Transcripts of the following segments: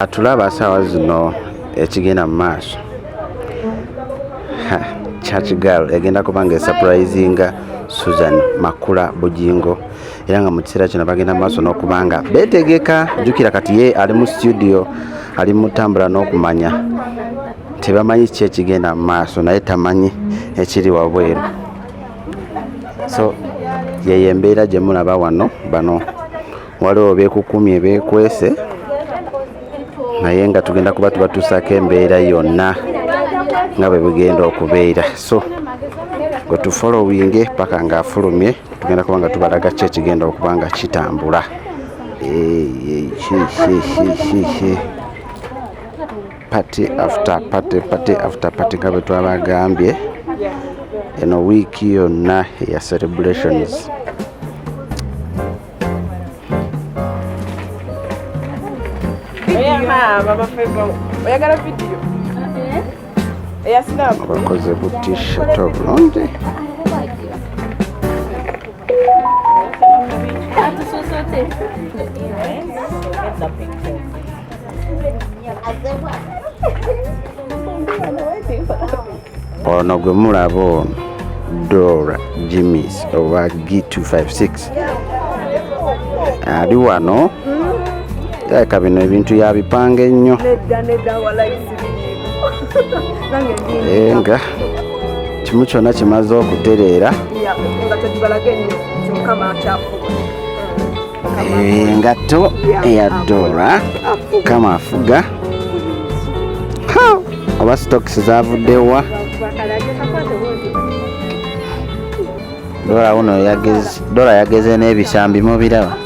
Tulaba sawa zino ekigenda mu maaso. Church girl egenda kubanga surprisinga Suzan Makula Bujjingo era nga mu kiseera kino bagenda mu maaso n'okubanga beetegeka. Jjukira kati ye ali mu studio, ali mu ttambula n'okumanya tebamanyi ki ekigenda mu maaso, naye tamanyi ekiri wabweru. So yeyo embeera gye mulaba wano. Bano waliwo beekukumye beekwese, naye nga tugenda kuba tubatuusaako embeera yonna nga bwe bigenda okubeera. So gwe tufolowinge paka ng'afulumye, tugenda kuba nga tubalaga ki ekigenda okuba nga kitambula. Party after party nga bwe twabagambye, eno wiiki yonna ya celebrations. Abakoze bu t-shirt obulungi. Ono gwe mulaba ono Dora Jimmy's oba G256 ali wano. Yaka bino ebintu yabipanga ennyo nga kimu kyonna kimaze okutereera. Engatto eya Dora kama afuga oba stocks zavuddewa. Dora yageze n'ebisambi mubiraba.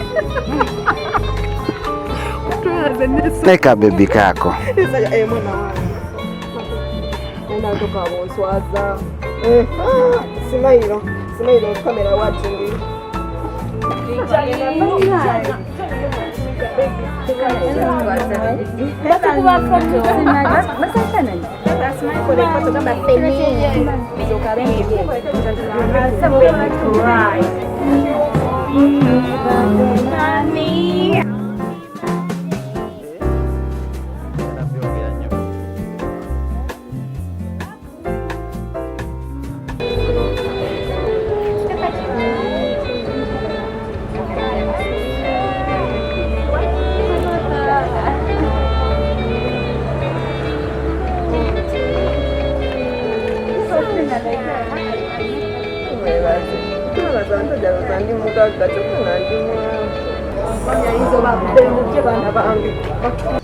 Neka bebi kako.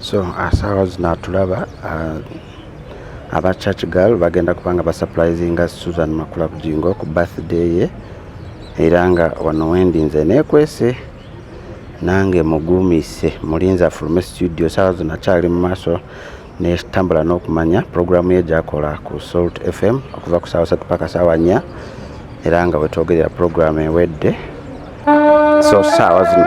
So asawa zino tulaba aba church girl bagenda kubanga ba surprisinga Suzan Makula Bujjingo ku birthday ye, era nga wano wendinze nekwese nange mugumise mulinza afulume studio. Sawa zino akyali mu maaso netambula n'okumanya programu ye gyakola ku Salt FM okuva ku sawa 3 paka sawa 4, era nga wetwogerera programu ewedde. So sawa zino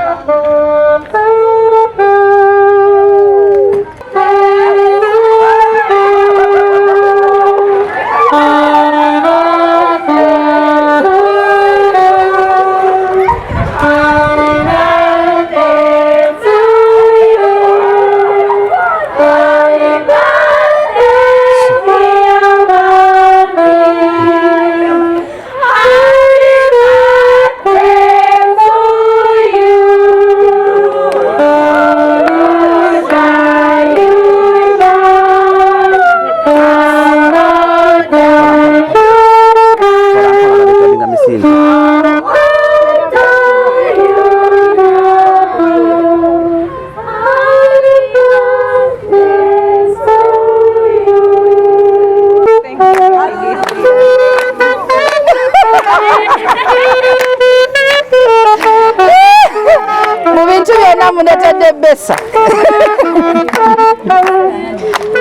besa.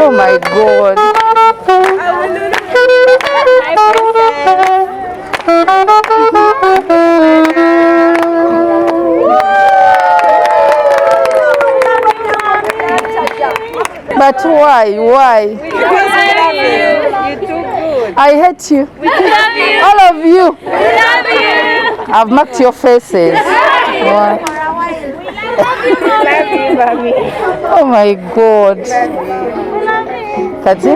Oh my God. But why? Why? Because we love you. You're too good. I hate you. We love you. All of you. We love you. I've marked your faces. Why? Love you, mommy. Oh my God. Kati?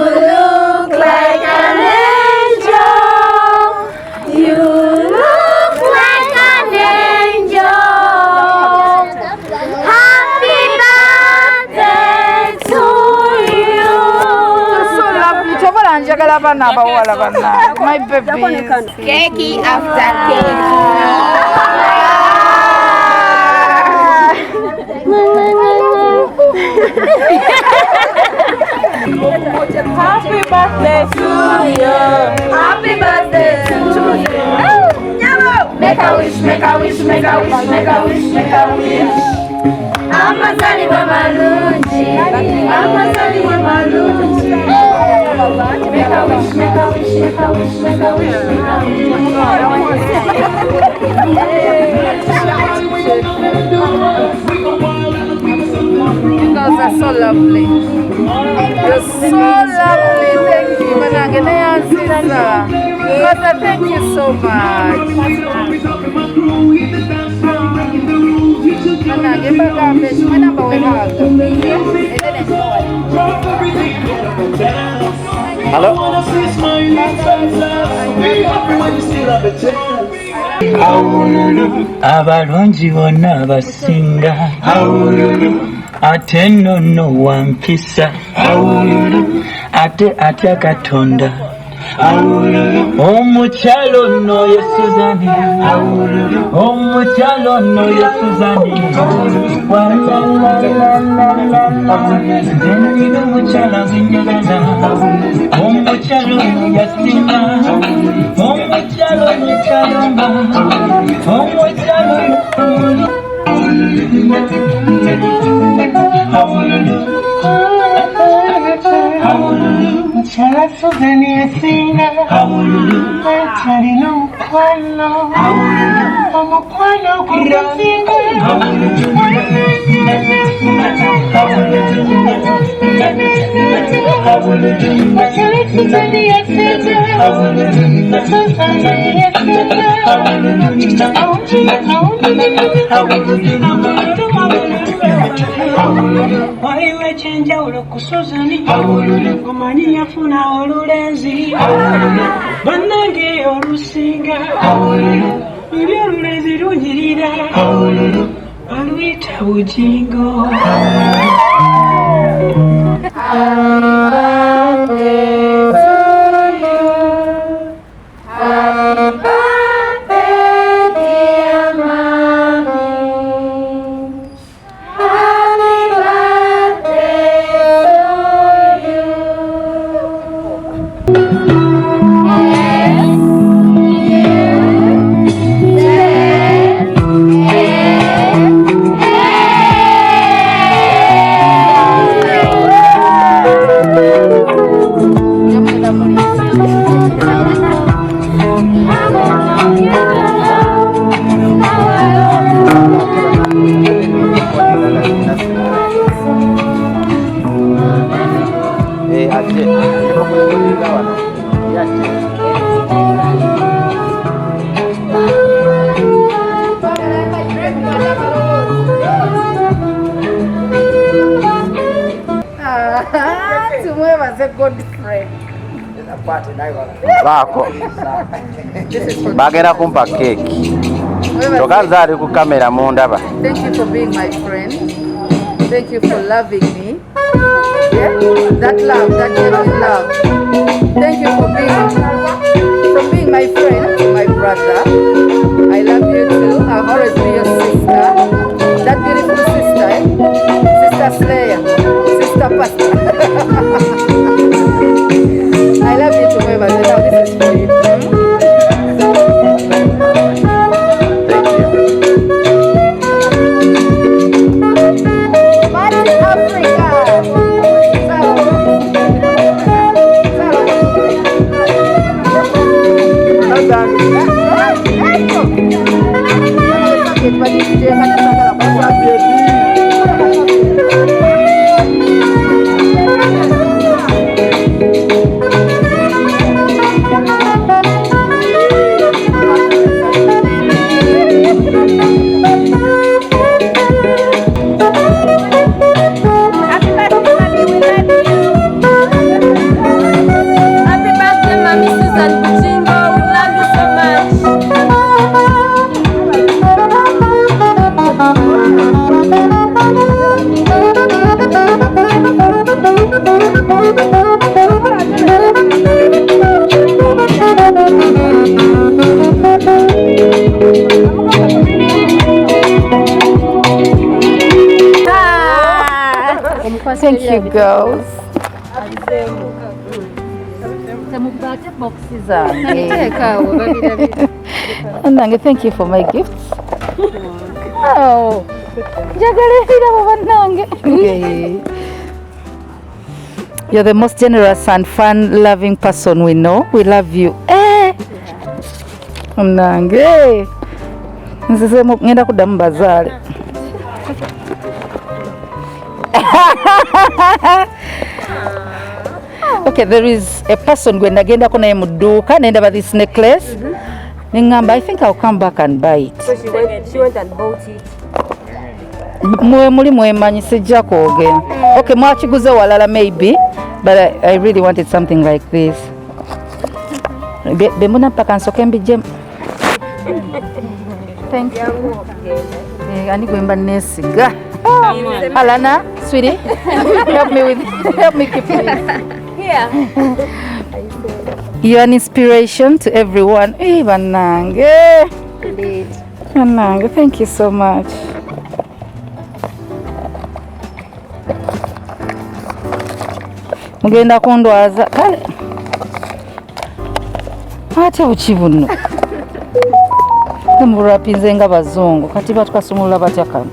look like an angel. You look like an angel. Happy birthday to you. So lovely. Chokola njagala bana abawala bana. My babies. Cake after cake. Happy birthday to you. Happy birthday to you. Make a wish, make a wish, make a wish, make a wish, make a wish. Amazali wa malunji. Amazali wa malunji. Make a wish, make a wish, make a wish, make a wish, make You girls are so lovely. You're so lovely. Thank you. Manange nayansiza. Mother, thank you so much. Manange bagambe chimwe wehaga. Hello? Awululu abalungi bonna basinga awululu ate nnono wampisa awululu ate atya Katonda awululu omukyalo nno ye Suzani awululu omukyalo nno ye Suzani nzenina omukyala gwenjagala omukyalo nno yasinga omukyalo nno Kayomba omukyalo nno mukyala Suzani yasinga atalina omukwano omukwano gugasinga mukyala Suzani yasinga waliwo ekyenjawulo ku Suzani omanyi yafuna olulenzi bannange olusinga luli olulenzi lunyirira baluyita Bujjingo. Tumwebaze Godfrey. Bako bagenda kumpa keki tokaza ali ku kamera mundaba. Thank you for being my friend. Thank you for loving me. Yeah? That love, that genuine love. Thank you for being my friend, my brother. I love you too. I'll always be your sister. That beautiful sister, eh? Sister Slayer, Sister Pastor. I love you too, Eva. Now this is for you. Africa. girls. Nange, thank you for my gifts. Oh, you're the most generous and fun-loving person we know. We love you. Nange, ngenda kuddamu bazaale. Okay, there is a person gwe nagendako naye mu dduuka nendaba this necklace. Ningamba, I think I'll come back and buy it. So she went and bought it. Muli mwemanyi sijja kwogera. Okay, mwakiguze walala maybe, but I really wanted something like this. Bemuna mpaka nsoke mbijje. Thank you. Ani gwemba nesiga. Alana, sweetie, help me keep it. Here. You're an inspiration to everyone. Banange. Indeed. Banange, thank you so much. Mugenda kundwaza kale. Ate bukibuno. Murapinze nga bazungu kati batukasumula batya kano.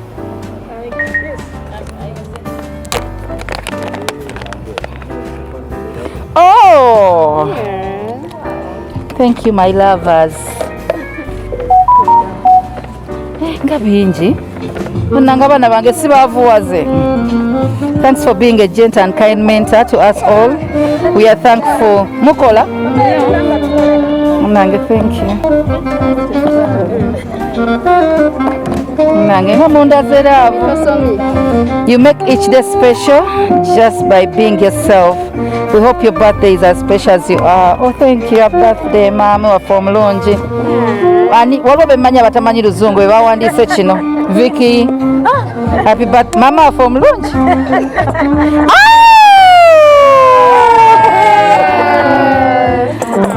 Oh, thank you, my lovers. Nga bingi nanga bana bange sibavuwaze. Thanks for being a gentle and kind mentor to us all. We are thankful. Mukola nange, thank you. Nange munda zeravu. You make each day special just by being yourself. We hope your birthday is as special as you are. Oh, thank you. Happy birthday, mama waffe omulungi. Ani waliwo bemmanyi abatamanyi luzungu bwe bawandiise kino. Vicky. Happy birthday, mama waffe omulungi.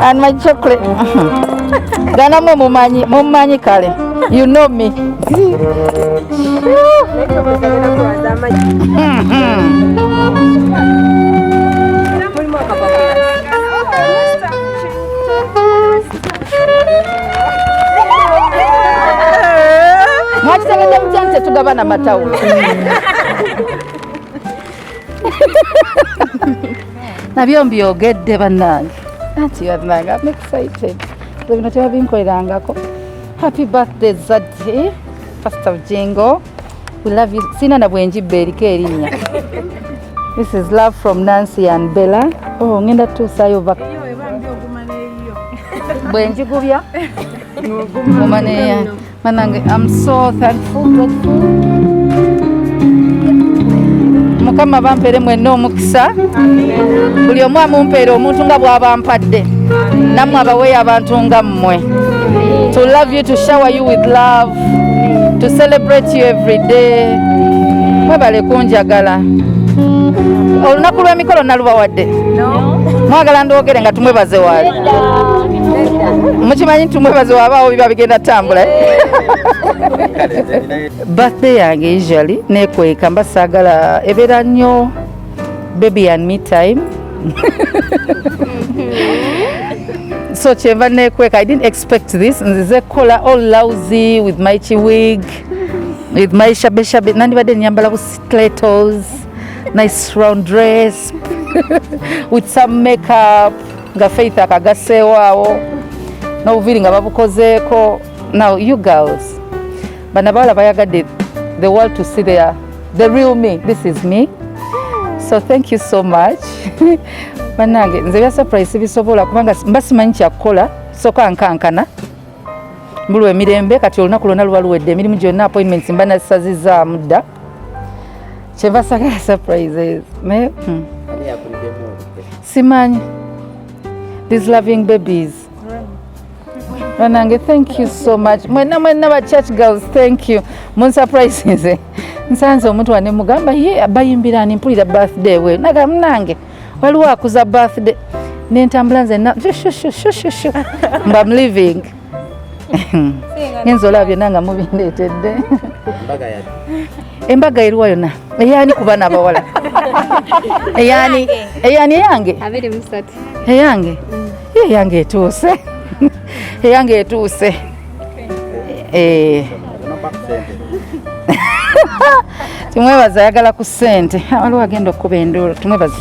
And my chocolate. Gana mumanyi kale. You know me. Mwakitegedde mutya nti tetugabana matawulo. Nabyo mbyogedde bannange. Anti bannange, I'm excited. Bino tebabinkolerangako. Happy birthday Zadde, Pastor Bujjingo. We love you. Sina na bwenjibba eriko erinnya. This is love from Nancy and Bella. Oh, ngenda tuusaayo baka. Bwenjigubya. Mumaneya. Manange, I'm so thankful, grateful. Mukama bampere mwenna omukisa. Buli omu amumpeere omuntu nga bw'aba mpadde. Nammwe abaweeyo abantu nga mmwe. To love you, to shower you with love, to celebrate you every day. Mwebale kunjagala. Olunaku lw'emikolo nalubawadde? Mwagala ndwogere nga tumwebaze waali? Mukimanyi tumwebaze wabaawo biba bigenda tambula. Birthday yange usually nekweka mba saagala ebeera nnyo baby and me time. So kyenva nekweka, I didn't expect this. Nzize kukola all lousy with my wig, with my shabe nandibadde nyambala bu stilettos, nice round dress with some makeup nga Faith akagasseewaawo n'obuviri nga babukozeeko. Now you girls, bano abawala bayagadde the world to see the real me. This is me. So thank you so much. Bannange nze bya surprise bisobola kubanga mba simanyi kyakukola soka nkankana mbulwa emirembe kati olunaku lwonna luba luwedde emirimu gyonna appointments mba nasazizaamu dda kyeva sagala surprises simanyi these loving babies. Bannange, thank you so much. Mwenna ba church girls, thank you. Mun surprises. Nsanze omuntu wane mugamba ye bayimbira ni mpulira birthday we. Naga mnange waliwo akuza birthday. Nentambula nze na shushu. I'm living. Nzola byo nanga mubindeetedde. Embaga yali. Embaga eriwa yonna. Yani kubana abawala. eyani eyange Abiri musatu. eyange eyange etuuse eyange etuuse tumwebaza ayagala ku ssente waliwo agenda okuba enduulu tumwebaza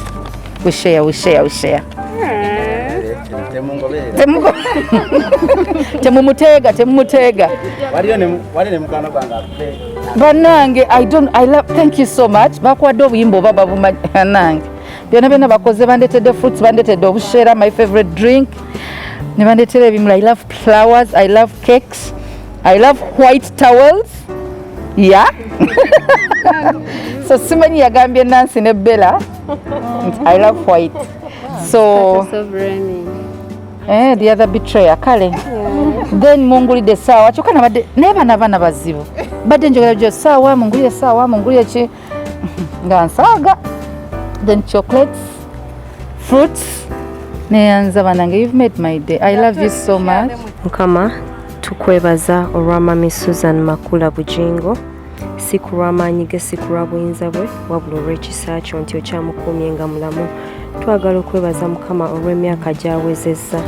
wishare temumuteega bannange thank you so much bakuwadde obuyimba oba babumannange byonna bakoze bandetedde fruits bandetedde obushera my favorite drink ne bandetera ebimula I love flowers I love cakes I love white towels yeah so simanyi yagambye Nancy ne Bella I love white so the other betrayer kale then mungulidde saawa kyokka nabadde naye bana bazibu badde njogera gyo saawa mungulire ki nga nsaaga then chocolates fruits neyanza banange you've made my day I love you so much Mukama tukwebaza olwa mami Suzan Makula Bujjingo si kulwa maanyi ge si kulwa buyinza bwe wabula olw'ekisa kyo nti okyamukuumye nga mulamu twagala okwebaza Mukama olw'emyaka gy'awezezza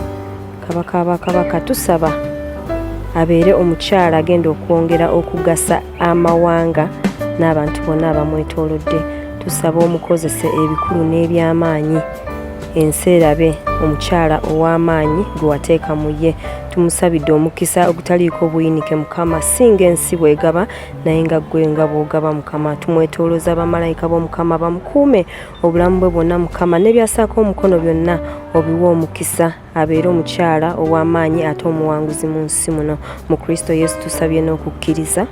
kabaka tusaba abeere omukyala agenda okwongera okugasa amawanga n'abantu bonna abamwetoolodde tusaba omukozese ebikulu n'ebyamaanyi ensi erabe omukyala ow'amaanyi gwe wateeka mu ye tumusabidde omukisa ogutaliiko buyinike Mukama singa ensi bwegaba naye nga ggwe nga bw'ogaba Mukama tumwetoolooza abamalayika b'Omukama bamukuume obulamu bwe bwonna Mukama n'ebyasaako omukono byonna obiwa omukisa abeere omukyala ow'amaanyi ate omuwanguzi mu nsi muno mu Kristo Yesu tusabye n'okukkiriza